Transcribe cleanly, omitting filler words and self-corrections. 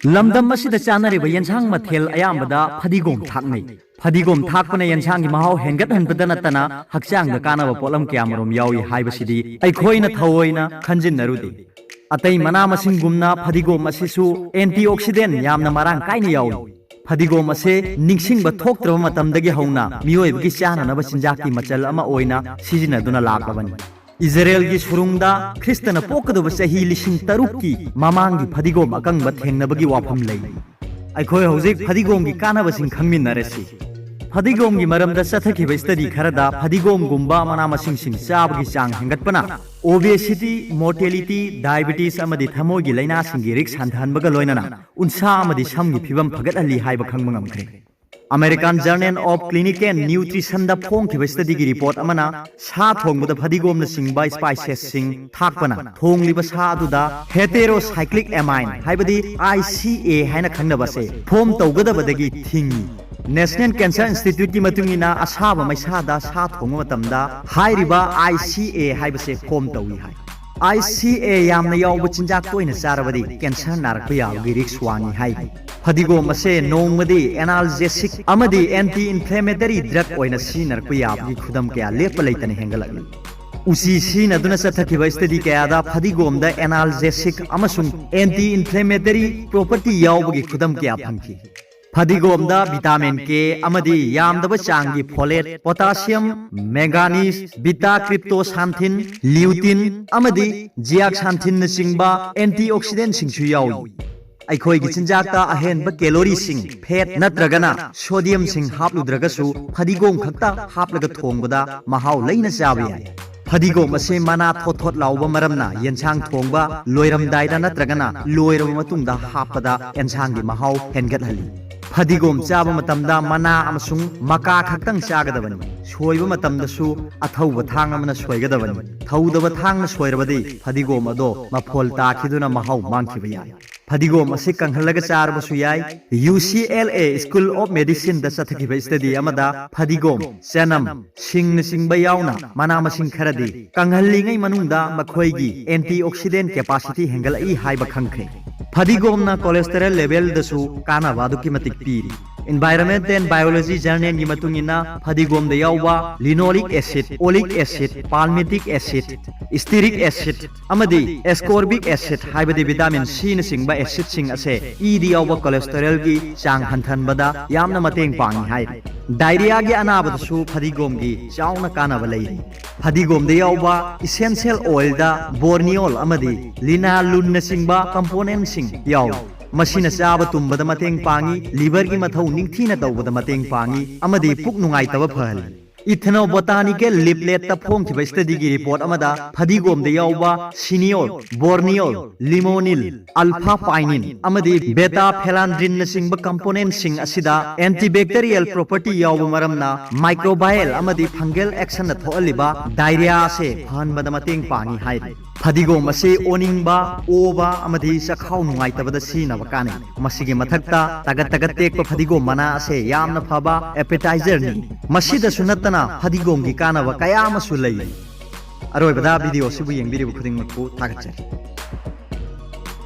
ꯂꯝꯗꯝ ꯑꯁꯤꯗ ꯆꯥꯅꯔꯤꯕ ꯌꯦꯟꯁꯥꯡ ꯃꯊꯦꯜ ꯑꯌꯥꯝꯕꯗ ꯐꯗꯤꯒꯣꯝ ꯊꯥꯛꯅꯩ꯫ ꯐꯗꯤꯒꯣꯝ ꯊꯥꯛꯄꯅ ꯌꯦꯟꯁꯥꯡꯒꯤ ꯃꯍꯥꯎ ꯍꯦꯟꯒꯠꯍꯟꯕꯗ ꯅꯠꯇꯅ ꯍꯛꯆꯥꯡꯗ ꯀꯥꯟꯅꯕ ꯄꯣꯠꯂꯝ ꯀꯌꯥꯃꯔꯨꯝ ꯌꯥꯎꯏ ꯍꯥꯏꯕꯁꯤꯗꯤ ꯑꯩꯈꯣꯏꯅ ꯊꯑꯣꯏꯅ ꯈꯟꯖꯤꯟꯅꯔꯨꯗꯦ꯫ ꯑꯇꯩ ꯃꯅꯥ ꯃꯁꯤꯡꯒꯨꯝꯅ ꯐꯗꯤꯒꯣꯝ ꯑꯁꯤꯁꯨ ꯑꯦꯟꯇꯤꯑꯣꯛꯁꯤꯗꯦꯟ ꯌꯥꯝꯅ ꯃꯔꯥꯡ ꯀꯥꯏꯅ ꯌꯥꯎꯏ꯫ ꯐꯗꯤꯒꯣꯝ ꯑꯁꯤ ꯅꯤꯡꯁꯤꯡꯕ ꯊꯣꯛꯇ꯭ꯔꯕ ꯃꯇꯝꯗꯒꯤ ꯍꯧꯅ ꯃꯤꯑꯣꯏꯕꯒꯤ ꯆꯥꯅꯅꯕ ꯆꯤꯟꯖꯥꯛꯀꯤ ꯃꯆꯜ ꯑꯃ ꯑꯣꯏꯅ ꯁꯤꯖꯤꯟꯅꯗꯨꯅ ꯂꯥꯛꯂꯕꯅꯤ꯫ इजरायेलगी सुरुंगदा ख्रिस्तन पोकदब चही 6000 की ममांगी फदिगोम अकंग थेंगनबगी वाफम लई। अखोय हौजिक फदिगोमगी कानबसिंग खंगमिन्नरसि। फदिगोमगी मरमदा चथखिब स्टडी खरदा फदिगोमगुंबा मना मसिंगसिंग चाबगी चांग हेंगतपना ओबेसिटी, मोर्टेलिटी, डायबिटीज अमदी थमोगी लैनासिंगी रिक्स हंथहनबगा लोइनना उनसा अमदी समगी फिबम फगतहली हाइब खंगबा ngamkhre। American journal of clinical nutrition दा फोंखिब स्टडी की रिपोर्ट अमना सा थोंगबदा फदिगोम न सिंगबा स्पाइसेस सिंग थाकपना थोंगलिबा सा अदुदा हेटेरोसाइक्लिक एमाइन हाइबदी ICA हाइना खंगनबसे फोम तौगदबदगी थिंगी। नेशनल कैंसर इंस्टीट्यूट की मतुंगिना असाबा मैसादा सा थोंग मतमदा हाइरिबा ICA हाइबसे फोम तौई हाइ। ICA यामना यावबा चिंजाक तोइना चारबदी कैंसर नारकबा यावगी रिक्स वांगी हाइ। फदिगोम असे नोंगमदी एनाल्जेसिक अमदी एंटी इन्फ्लेमेटरी ड्रग ओइना सिनरकबा यावगी खुदम कया लेपा लैतने हेंगलकली। उसी सिनदुना चथखिबा स्टडी कयादा फदिगोमदा एनाल्जेसिक अमसुंग एंटी इन्फ्लेमेटरी प्रॉपर्टी यावबगी खुदम कया फंखि। फदिगोमदा विटामिन के अमदी यामदब चांगी folate, potassium, manganese, beta cryptoxanthin, lutein अमदी जियाक्सान्थिन न चिंगबा एंटीऑक्सीडेंट सिंगसु यावी। अखोई चिंजाकता अहेनब कैलोरी सिंग, फैट नत्रगना सोडियम सिंग हापलुद्रगसु फदिगोम खक्ता हापलगा थोंगबदा महाव लैना चाबा याय। फदिगोम असे मना थोथोत लाउबा मरमना येंसांग थोंगबा लोइरमदाइदा नत्रगना लोइरब मतुंगदा हापदा येंसांगी महाव हेनगतहली। फदिगोम चाबा मतमदा मना अमसुंग मका खक्तंग चागदबनी। सोइबा मतमदसु अथौबा थांग अमना सोइगदबनी। थौदबा थांग सोइरबदी फदिगोम अदो मफोल ताखिदुना महाव मांखिबा याय। फदिगोम असे कंहलगा चारबसु याय। UCLA स्कूल ऑफ मेडिसिन दा चथखिबा स्टडी अमदा फदिगोम, चनम, सिंगन सिंगबा यावना मना मसिंग खरदी कंहलिंगै मनुंगदा मखोइगी एंटीऑक्सीडेंट कैपेसिटी हेंगलई हाइबा खंखरे। फदिगोमना कोलेस्टेरॉल लेवल दसु कानाबा दुकी मतिक पीरी। एनवायरनमेंट एंड बायोलॉजी जर्नल की मतुंगिना फदिगोम दा यावबा linoleic acid, oleic acid, palmitic acid, stearic acid अमदी एस्कॉर्बिक एसिड हाइबदी विटामिन C न सिंगबा एसिड सिंग असे ईदी यावबा कोलेस्टेरॉल की चांग हंथनबदा यामना मतेंग पांगी हाइ। डायरिया की अनाबदसु फदिगोम की चावना कानाबा लैरी। फदिगोम दा यावबा इसेंशियल ऑयल दा बोर्नियोल अमदी लिनालुन न सिंगबा कंपोनेंट सिंग याव। मसीना चाबा तुंबदा मतेंग पांगी, लीवर की मथौ निंगथीना तौबदा मतेंग पांगी अमदी पुक नुंगाइतबा फहली। इथेनोबोटानिकल लिपलेट ता फोंखिबा स्टडी की रिपोर्ट अमदा फदिगोम दा यावबा cineole, borneol, limonene, alpha pinene अमदी बेटा फेलांड्रिन न सिंगबा कंपोनेंट सिंग असिदा एंटीबैक्टीरियल प्रॉपर्टी यावबा मरमना माइक्रोबायल अमदी फंगल एक्शन न थोअलिबा डायरिया से फहनबदा मतेंग पांगी हाइ। फदिगोम असे ओनिंगबा, ओबा अमदी चखाव नुंगाइतबदा सिनबा काने। मसिगे मथक्ता तगत तगत तेकबा फदिगोम मना असे यामना फबा एपेटाइजर नि। मसिदसु नत्तना फदिगोम की कानबा कया अमसु लई। अरोइबदा वीडियो सिबु येंबिरिबु खुदिंगमक्कु थागतचरी।